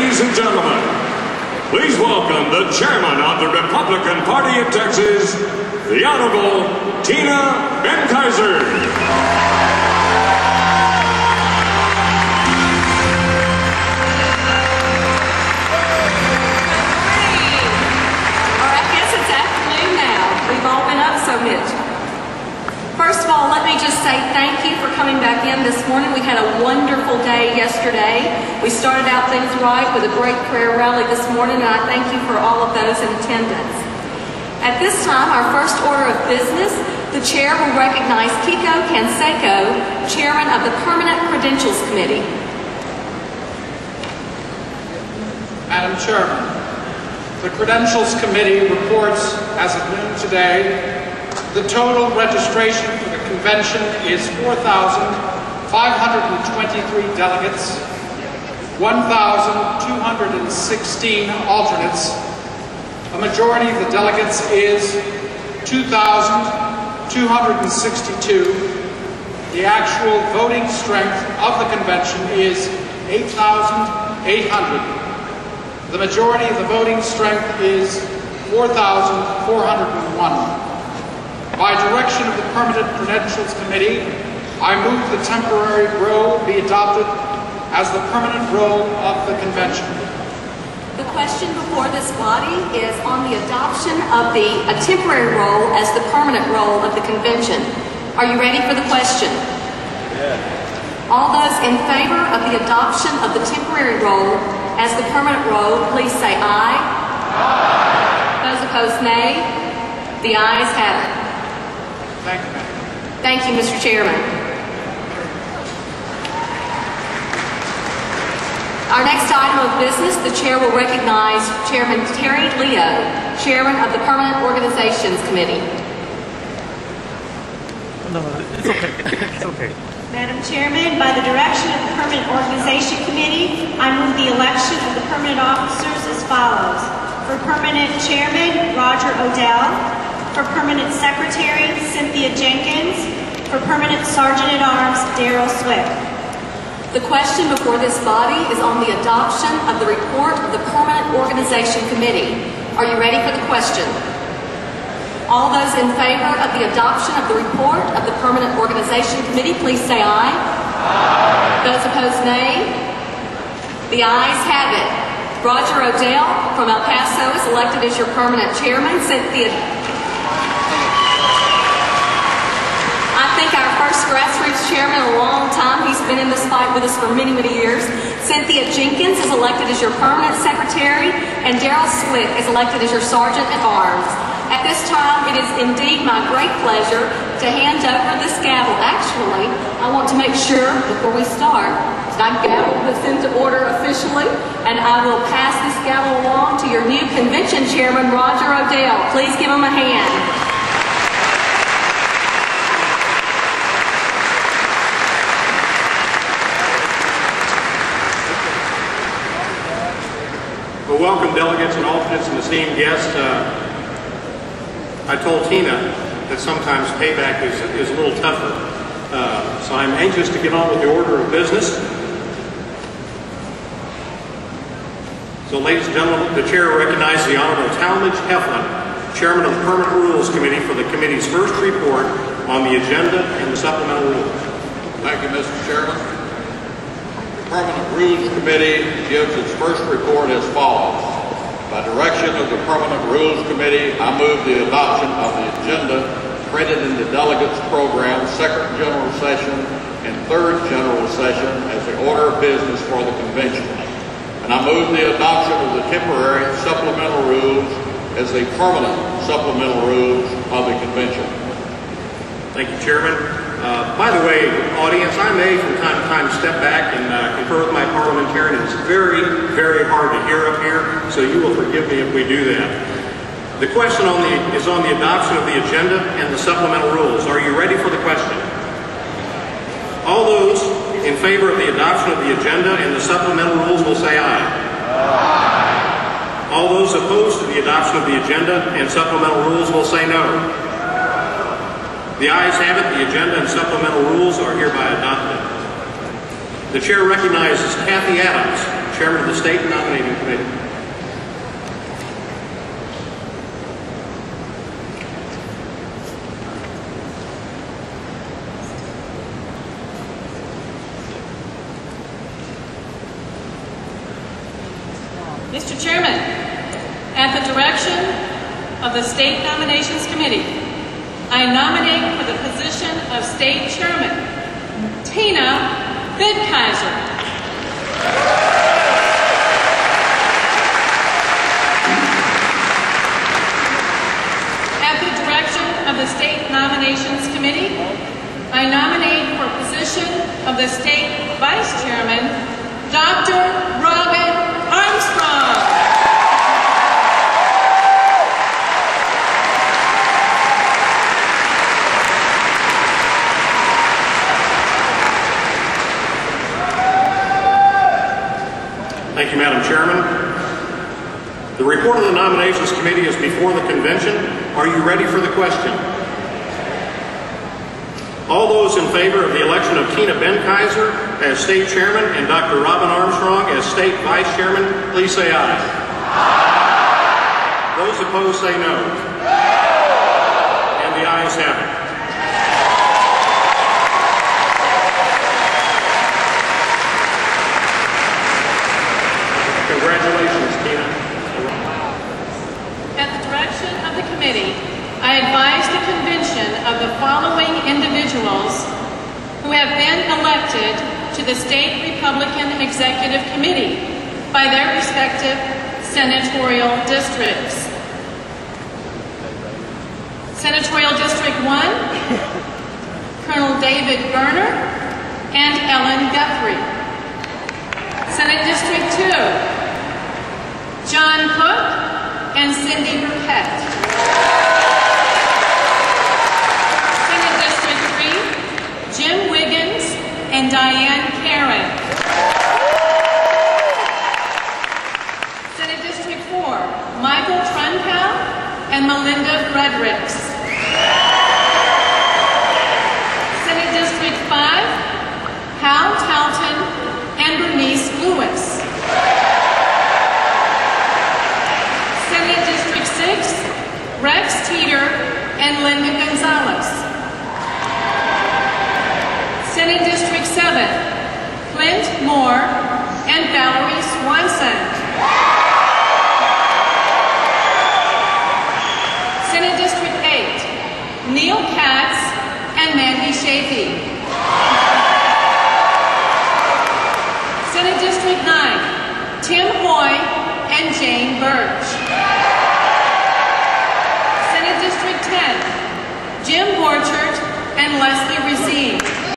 Ladies and gentlemen, please welcome the chairman of the Republican Party of Texas, the Honorable Tina Ben-Kaiser. First of all, let me just say thank you for coming back in this morning. We had a wonderful day yesterday. We started out things right with a great prayer rally this morning, and I thank you for all of those in attendance. At this time, our first order of business, the chair will recognize Kiko Canseco, chairman of the Permanent Credentials Committee. Madam Chairman, the Credentials Committee reports as of noon today the total registration for the convention is 4,523 delegates, 1,216 alternates. A majority of the delegates is 2,262. The actual voting strength of the convention is 8,800. The majority of the voting strength is 4,401. By direction of the Permanent Credentials Committee, I move the temporary roll be adopted as the permanent roll of the convention. The question before this body is on the adoption of a temporary roll as the permanent roll of the convention. Are you ready for the question? Yeah. All those in favor of the adoption of the temporary roll as the permanent roll, please say aye. Aye. Those opposed, nay. The ayes have it. Thank you, ma'am. Thank you, Mr. Chairman. Our next item of business, the chair will recognize Chairman Terry Leo, chairman of the Permanent Organizations Committee. No, it's okay. It's okay. Madam Chairman, by the direction of the Permanent Organization Committee, I move the election of the permanent officers as follows. For Permanent Chairman, Roger Odell. For Permanent Secretary, Cynthia Jenkins. For Permanent Sergeant-at-Arms, Darrell Swift. The question before this body is on the adoption of the report of the Permanent Organization Committee. Are you ready for the question? All those in favor of the adoption of the report of the Permanent Organization Committee, please say aye. Aye. Those opposed, nay. The ayes have it. Roger Odell from El Paso is elected as your permanent chairman. I think our first grassroots chairman in a long time. He's been in this fight with us for many, many years. Cynthia Jenkins is elected as your permanent secretary, and Darrell Swift is elected as your sergeant-at-arms. At this time, it is indeed my great pleasure to hand over this gavel. Actually, I want to make sure before we start that I gavel this into order officially, and I will pass this gavel along to your new convention chairman, Roger Odell. Please give him a hand. Well, welcome delegates and alternates and esteemed guests. I told Tina that sometimes payback is a little tougher. So I'm anxious to get on with the order of business. So ladies and gentlemen, the chair recognizes the Honorable Talmadge Heflin, chairman of the Permanent Rules Committee, for the committee's first report on the agenda and the supplemental rules. Thank you, Mr. Chairman. The Permanent Rules Committee gives its first report as follows. By direction of the Permanent Rules Committee, I move the adoption of the agenda printed in the Delegates Program, Second General Session and Third General Session as the order of business for the convention. And I move the adoption of the temporary supplemental rules as the permanent supplemental rules of the convention. Thank you, Chairman. By the way, audience, I may from time to time step back and confer with my parliamentarian. It's very, very hard to hear up here, so you will forgive me if we do that. The question is on the adoption of the agenda and the supplemental rules. Are you ready for the question? All those in favor of the adoption of the agenda and the supplemental rules will say aye. Aye. All those opposed to the adoption of the agenda and supplemental rules will say no. The ayes have it. The agenda and supplemental rules are hereby adopted. The chair recognizes Kathy Adams, Chairman of the State Nominating Committee. Mr. Chairman, at the direction of the State Nominations Committee, I nominate for the position of State Chairman, Tina Bidkaiser. At the direction of the State Nominations Committee, I nominate for position of the State Vice Chairman, Dr. Robin Armstrong. Thank you, Madam Chairman. The report of the Nominations Committee is before the convention. Are you ready for the question? All those in favor of the election of Tina Bidkaiser as State Chairman and Dr. Robin Armstrong as State Vice Chairman, please say aye. Aye. Those opposed say no. And the ayes have it. Congratulations, Tina. At the direction of the committee, I advise the convention of the following individuals who have been elected to the State Republican Executive Committee by their respective senatorial districts. Senatorial District 1, Colonel David Berner and Ellen Guthrie. Senate District 2, John Cook and Cindy Burkett. Senate District 3, Jim Wiggins and Diane Karen. Senate District 4, Michael Trunkow and Melinda Fredericks. Senate District 5, Hal Talton and Bernice Lewis. Senate District 6, Rex Teeter and Linda Gonzalez. Senate District 7, Clint Moore and Valerie Swanson. Senate District 8, Neil Katz and Mandy Shafee. Senate District 9, Tim Hoy and Jane Birch. Senate District 10, Jim Borchert and Leslie Racine.